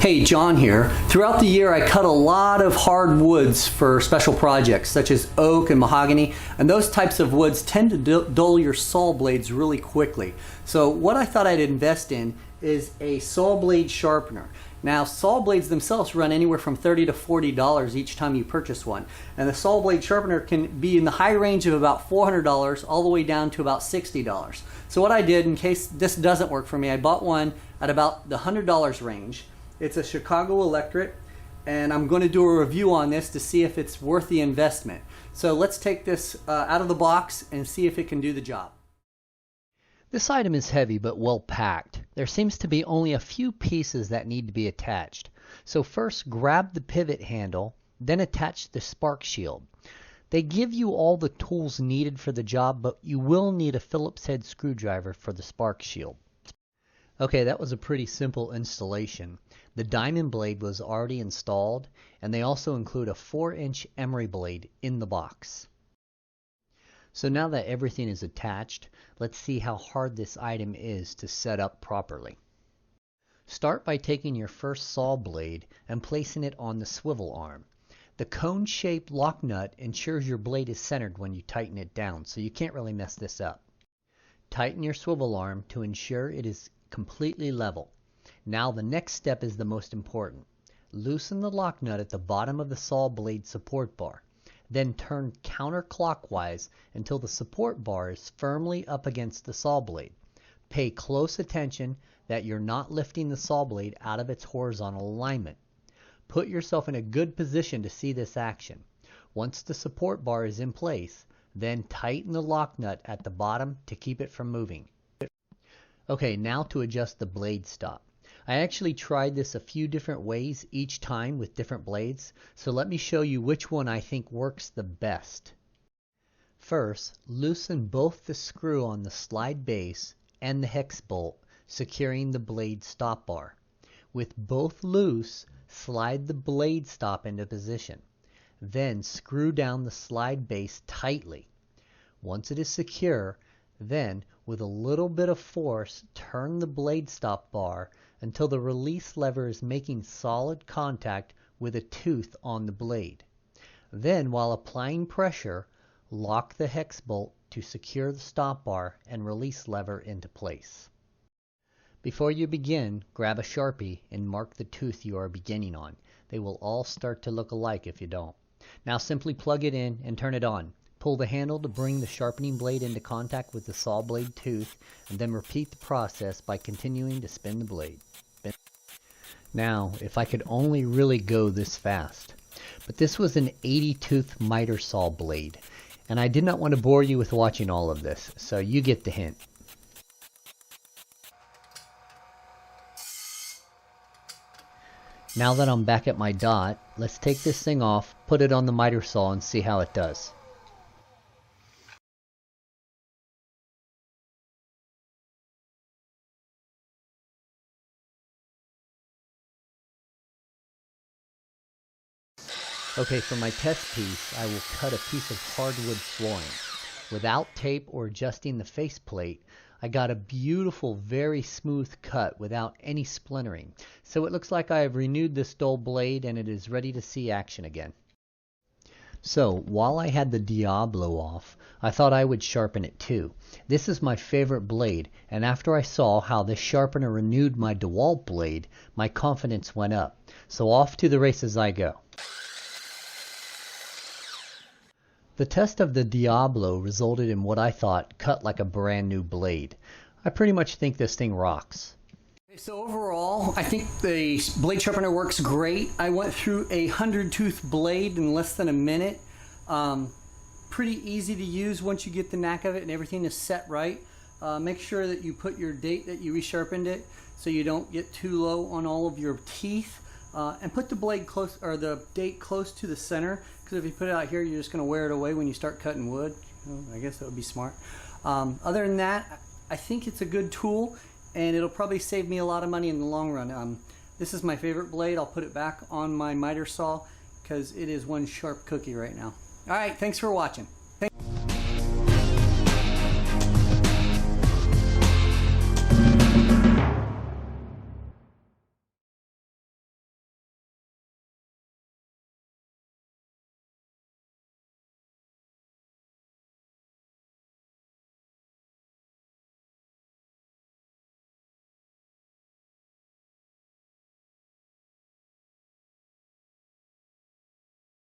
Hey, John here. Throughout the year I cut a lot of hard woods for special projects such as oak and mahogany, and those types of woods tend to dull your saw blades really quickly. So what I thought I'd invest in is a saw blade sharpener. Now, saw blades themselves run anywhere from $30 to $40 each time you purchase one, and the saw blade sharpener can be in the high range of about $400 all the way down to about $60. So what I did, in case this doesn't work for me, I bought one at about the $100 range. It's a Chicago Electric, and I'm going to do a review on this to see if it's worth the investment. So let's take this out of the box and see if it can do the job. This item is heavy but well packed. There seems to be only a few pieces that need to be attached. So first grab the pivot handle, then attach the spark shield. They give you all the tools needed for the job, but you will need a Phillips head screwdriver for the spark shield. Okay, that was a pretty simple installation. The diamond blade was already installed, and they also include a 4-inch emery blade in the box. So now that everything is attached, let's see how hard this item is to set up properly. Start by taking your first saw blade and placing it on the swivel arm. The cone-shaped lock nut ensures your blade is centered when you tighten it down, so you can't really mess this up. Tighten your swivel arm to ensure it is completely level. Now the next step is the most important. Loosen the lock nut at the bottom of the saw blade support bar. Then turn counterclockwise until the support bar is firmly up against the saw blade. Pay close attention that you're not lifting the saw blade out of its horizontal alignment. Put yourself in a good position to see this action. Once the support bar is in place, then tighten the lock nut at the bottom to keep it from moving. Okay, now to adjust the blade stop. I actually tried this a few different ways each time with different blades, so let me show you which one I think works the best. First, loosen both the screw on the slide base and the hex bolt, securing the blade stop bar. With both loose, slide the blade stop into position. Then screw down the slide base tightly. Once it is secure, then with a little bit of force, turn the blade stop bar until the release lever is making solid contact with a tooth on the blade. Then, while applying pressure, lock the hex bolt to secure the stop bar and release lever into place. Before you begin, grab a Sharpie and mark the tooth you are beginning on. They will all start to look alike if you don't. Now simply plug it in and turn it on. Pull the handle to bring the sharpening blade into contact with the saw blade tooth, and then repeat the process by continuing to spin the blade. Now, if I could only really go this fast. But this was an 80-tooth miter saw blade, and I did not want to bore you with watching all of this, so you get the hint. Now that I'm back at my dot, let's take this thing off, put it on the miter saw, and see how it does. Okay, for my test piece, I will cut a piece of hardwood flooring. Without tape or adjusting the faceplate, I got a beautiful, very smooth cut without any splintering. So it looks like I have renewed this dull blade and it is ready to see action again. So, while I had the Diablo off, I thought I would sharpen it too. This is my favorite blade, and after I saw how this sharpener renewed my DeWalt blade, my confidence went up. So off to the races I go. The test of the Diablo resulted in what I thought cut like a brand new blade. I pretty much think this thing rocks. So overall, I think the blade sharpener works great. I went through a 100-tooth blade in less than a minute. Pretty easy to use once you get the knack of it and everything is set right. Make sure that you put your date that you resharpened it so you don't get too low on all of your teeth. And put the blade close, or the date close to the center, because if you put it out here, you're just going to wear it away when you start cutting wood. Well, I guess that would be smart. Other than that, I think it's a good tool, and it'll probably save me a lot of money in the long run. This is my favorite blade. I'll put it back on my miter saw because it is one sharp cookie right now. All right, thanks for watching.